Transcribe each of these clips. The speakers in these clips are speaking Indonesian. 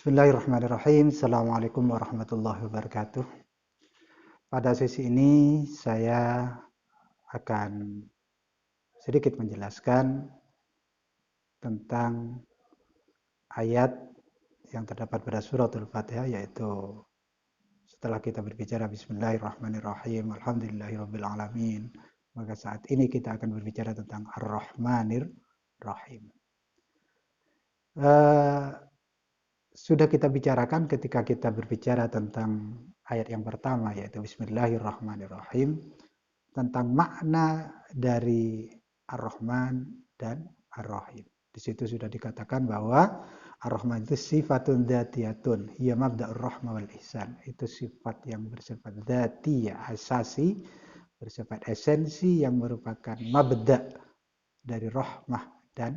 Bismillahirrahmanirrahim. Assalamualaikum warahmatullahi wabarakatuh. Pada sesi ini saya akan sedikit menjelaskan tentang ayat yang terdapat pada suratul Fatihah, yaitu setelah kita berbicara Bismillahirrahmanirrahim, Alhamdulillahirabbil alamin, maka saat ini kita akan berbicara tentang Ar-Rahmanir Rahim. Sudah kita bicarakan ketika kita berbicara tentang ayat yang pertama, yaitu Bismillahirrahmanirrahim, tentang makna dari Ar-Rahman dan Ar-Rahim. Di situ sudah dikatakan bahwa Ar-Rahman itu sifatun dzatiyatun, hiya mabda'ur rahmah wal ihsan. Itu sifat yang bersifat dzatiyah, asasi, bersifat esensi yang merupakan mabda' dari rahmah dan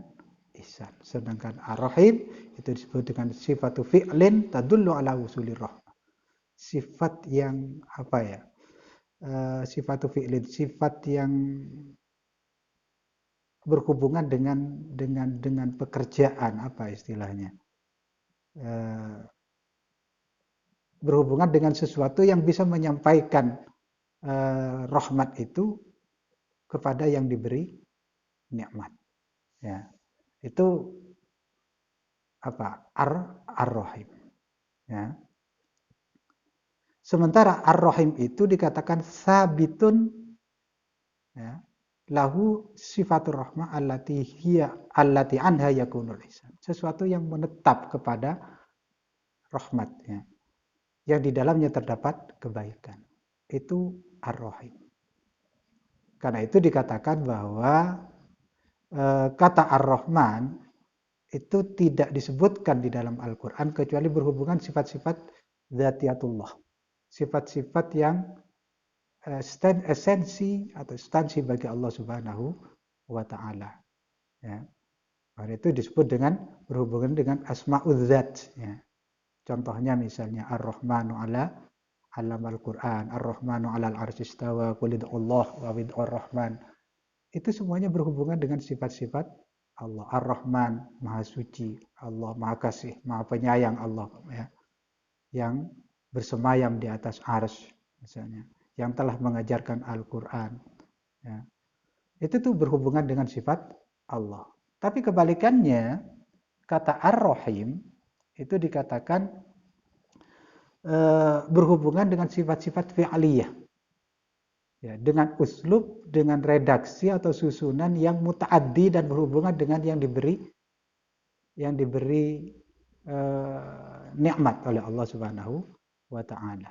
ihsan. Sedangkan ar-rahim itu disebut dengan sifatu fi'lin tadullu ala wusulir rahmah. Sifat yang apa ya? Sifatu fi'lin, sifat yang berhubungan dengan pekerjaan, apa istilahnya? Berhubungan dengan sesuatu yang bisa menyampaikan rahmat itu kepada yang diberi nikmat. Ya. Itu apa? Ar-Rahim. Ya. Sementara Ar-Rahim itu dikatakan sabitun, ya, lahu sifatur rahmah allati anha yakunul ihsan. Sesuatu yang menetap kepada rahmat, ya, yang di dalamnya terdapat kebaikan. Itu Ar-Rahim. Karena itu dikatakan bahwa kata Ar-Rahman itu tidak disebutkan di dalam Al-Quran kecuali berhubungan sifat-sifat dzatiyatullah. Sifat-sifat yang esensi atau instansi bagi Allah Subhanahu wa taala. Ya. Karena itu disebut dengan berhubungan dengan asma'ul dzat, ya. Contohnya misalnya Ar-Rahmanu ala alamal Quran, Ar-Rahmanu alal arsy istawa, qul Allah wa bid'ur rahman. Itu semuanya berhubungan dengan sifat-sifat Allah. Ar-Rahman, Maha Suci, Allah Maha Kasih, Maha Penyayang Allah, ya. Yang bersemayam di atas arsy misalnya, yang telah mengajarkan Al-Quran, ya. Itu tuh berhubungan dengan sifat Allah. Tapi kebalikannya, kata Ar-Rahim itu dikatakan berhubungan dengan sifat-sifat fi'aliyah, ya, dengan uslub, dengan redaksi atau susunan yang muta'addi dan berhubungan dengan yang diberi nikmat oleh Allah Subhanahu wa taala.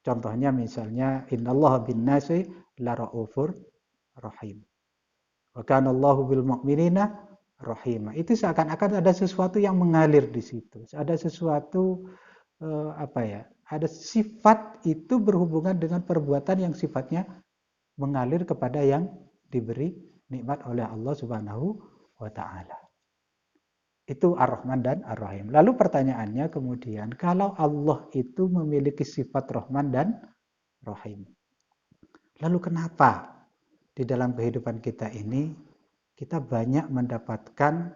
Contohnya misalnya innallaha bin-nasi laraufur rahim. Wa kana Allahu bil mu'minina rahima. Itu seakan-akan ada sesuatu yang mengalir di situ. Ada sesuatu apa ya? Ada sifat itu berhubungan dengan perbuatan yang sifatnya mengalir kepada yang diberi nikmat oleh Allah Subhanahu wa taala. Itu Ar-Rahman dan Ar-Rahim. Lalu pertanyaannya kemudian, kalau Allah itu memiliki sifat Rahman dan Rahim, lalu kenapa di dalam kehidupan kita ini kita banyak mendapatkan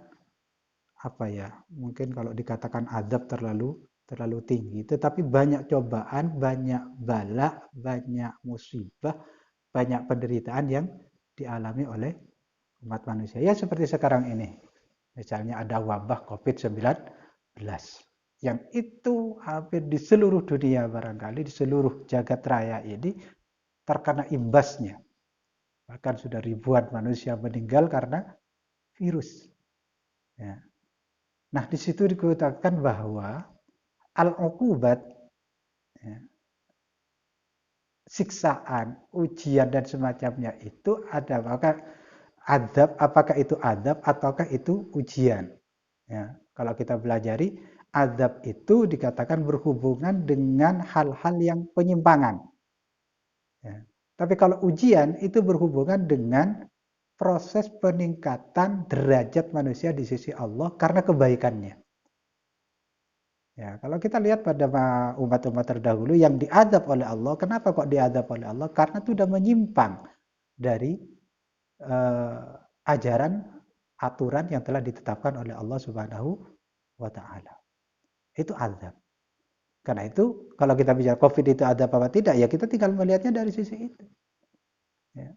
apa ya? Mungkin kalau dikatakan azab terlalu tinggi, tetapi banyak cobaan, banyak bala, banyak musibah, banyak penderitaan yang dialami oleh umat manusia. Ya seperti sekarang ini. Misalnya ada wabah COVID-19 yang itu hampir di seluruh dunia, barangkali di seluruh jagat raya ini terkena imbasnya. Bahkan sudah ribuan manusia meninggal karena virus. Ya. Nah, di situ dikatakan bahwa al-uqubat, ya, siksaan, ujian dan semacamnya itu ada, maka adab, apakah itu adab ataukah itu ujian. Ya, kalau kita pelajari, adab itu dikatakan berhubungan dengan hal-hal yang penyimpangan. Ya. Tapi kalau ujian itu berhubungan dengan proses peningkatan derajat manusia di sisi Allah karena kebaikannya. Ya, kalau kita lihat pada umat-umat terdahulu yang diadab oleh Allah, kenapa kok diadab oleh Allah? Karena sudah menyimpang dari ajaran aturan yang telah ditetapkan oleh Allah Subhanahu wa taala. Itu azab. Karena itu kalau kita bicara COVID itu ada apa tidak, ya kita tinggal melihatnya dari sisi itu. Ya.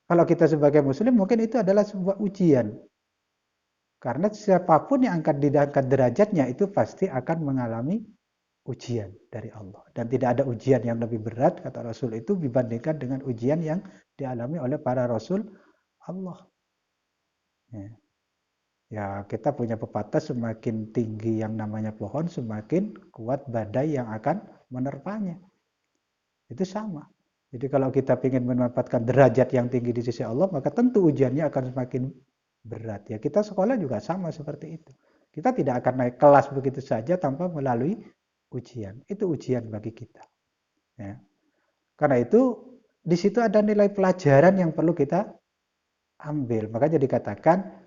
Kalau kita sebagai muslim mungkin itu adalah sebuah ujian. Karena siapapun yang akan diangkat derajatnya itu pasti akan mengalami ujian dari Allah. Dan tidak ada ujian yang lebih berat, kata Rasul itu, dibandingkan dengan ujian yang dialami oleh para Rasul Allah. Ya. Ya, kita punya pepatah, semakin tinggi yang namanya pohon, semakin kuat badai yang akan menerpanya. Itu sama. Jadi kalau kita ingin mendapatkan derajat yang tinggi di sisi Allah, maka tentu ujiannya akan semakin berat. Ya, kita sekolah juga sama seperti itu. Kita tidak akan naik kelas begitu saja tanpa melalui ujian. Itu ujian bagi kita. Ya. Karena itu di situ ada nilai pelajaran yang perlu kita ambil. Makanya dikatakan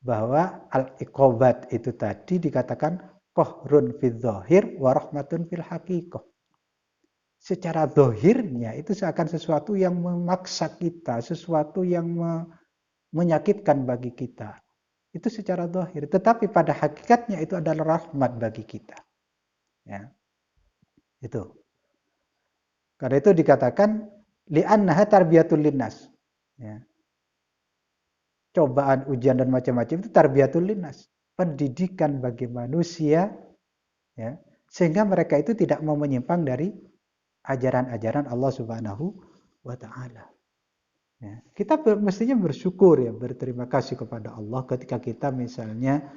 bahwa al-iqobat itu tadi dikatakan qahrun fil dzahir wa rahmatun fil haqiqah. Secara zahirnya itu seakan sesuatu yang memaksa kita, sesuatu yang menyakitkan bagi kita. Itu secara zahir, tetapi pada hakikatnya itu adalah rahmat bagi kita. Ya. Itu. Karena itu dikatakan li'annaha tarbiyatul linnas. Ya. Cobaan, ujian dan macam-macam itu tarbiyatul linnas, pendidikan bagi manusia, ya, sehingga mereka itu tidak mau menyimpang dari ajaran-ajaran Allah Subhanahu wa taala. Ya, kita mestinya bersyukur, ya, berterima kasih kepada Allah ketika kita misalnya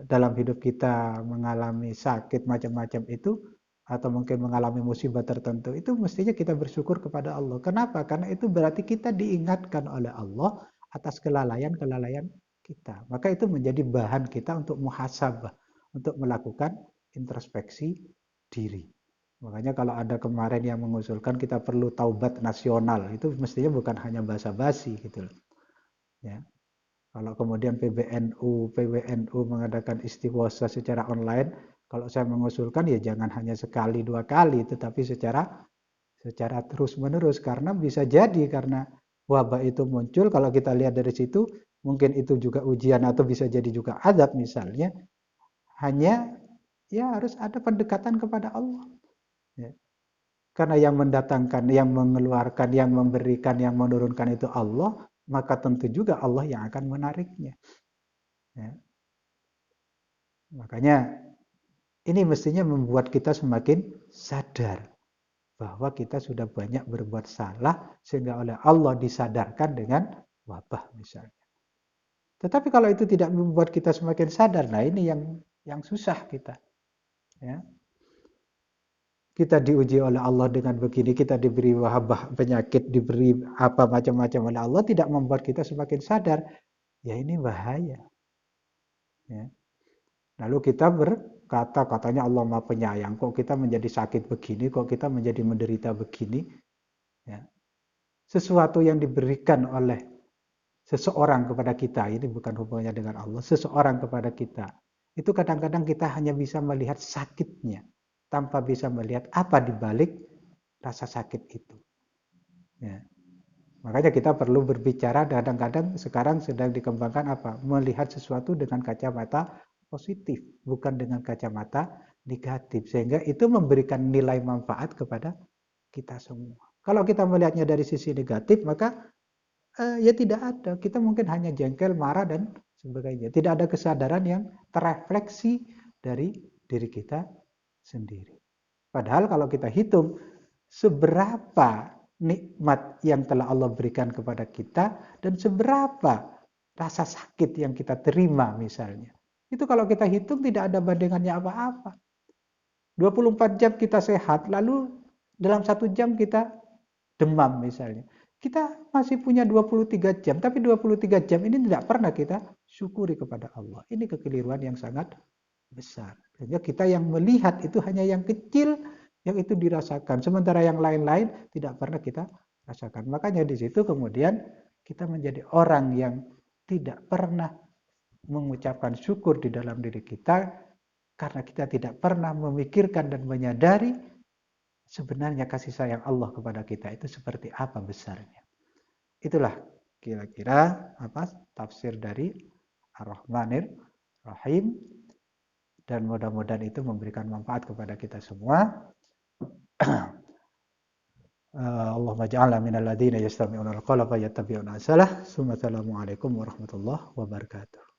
dalam hidup kita mengalami sakit macam-macam itu, atau mungkin mengalami musibah tertentu, itu mestinya kita bersyukur kepada Allah. Kenapa? Karena itu berarti kita diingatkan oleh Allah atas kelalaian-kelalaian kita. Maka itu menjadi bahan kita untuk muhasabah, untuk melakukan introspeksi diri. Makanya kalau ada kemarin yang mengusulkan kita perlu taubat nasional, itu mestinya bukan hanya basa-basi gitu loh. Ya. Kalau kemudian PWNU mengadakan istighosa secara online, kalau saya mengusulkan ya jangan hanya sekali dua kali, tetapi secara terus-menerus, karena bisa jadi karena wabah itu muncul, kalau kita lihat dari situ mungkin itu juga ujian atau bisa jadi juga azab misalnya, hanya ya harus ada pendekatan kepada Allah. Ya. Karena yang mendatangkan, yang mengeluarkan, yang memberikan, yang menurunkan itu Allah, maka tentu juga Allah yang akan menariknya. Ya. Makanya ini mestinya membuat kita semakin sadar bahwa kita sudah banyak berbuat salah sehingga oleh Allah disadarkan dengan wabah misalnya. Tetapi kalau itu tidak membuat kita semakin sadar, nah ini yang susah kita. Ya. Kita diuji oleh Allah dengan begini, kita diberi wabah penyakit, diberi apa macam-macam oleh Allah, tidak membuat kita semakin sadar. Ya ini bahaya. Ya. Lalu kita berkata, katanya Allah Maha Penyayang, kok kita menjadi sakit begini, kok kita menjadi menderita begini. Ya. Sesuatu yang diberikan oleh seseorang kepada kita, ini bukan hubungannya dengan Allah, seseorang kepada kita. Itu kadang-kadang kita hanya bisa melihat sakitnya, tanpa bisa melihat apa di balik rasa sakit itu. Ya. Makanya kita perlu berbicara, kadang-kadang sekarang sedang dikembangkan apa? Melihat sesuatu dengan kacamata positif, bukan dengan kacamata negatif. Sehingga itu memberikan nilai manfaat kepada kita semua. Kalau kita melihatnya dari sisi negatif, maka ya tidak ada. Kita mungkin hanya jengkel, marah, dan sebagainya. Tidak ada kesadaran yang terefleksi dari diri kita sendiri. Padahal kalau kita hitung seberapa nikmat yang telah Allah berikan kepada kita dan seberapa rasa sakit yang kita terima misalnya. Itu kalau kita hitung tidak ada bandingannya apa-apa. 24 jam kita sehat, lalu dalam 1 jam kita demam misalnya. Kita masih punya 23 jam, tapi 23 jam ini tidak pernah kita syukuri kepada Allah. Ini kekeliruan yang sangat besar. Sehingga kita yang melihat itu hanya yang kecil yang itu dirasakan. Sementara yang lain-lain tidak pernah kita rasakan. Makanya di situ kemudian kita menjadi orang yang tidak pernah mengucapkan syukur di dalam diri kita karena kita tidak pernah memikirkan dan menyadari sebenarnya kasih sayang Allah kepada kita itu seperti apa besarnya. Itulah kira-kira apa tafsir dari Ar-Rahmanir Rahim. dan mudah-mudahan itu memberikan manfaat kepada kita semua. Allahumma ja'alna minal ladzina yastami'una al-qawla fayattabi'una ahsanah. Assalamualaikum warahmatullahi wabarakatuh.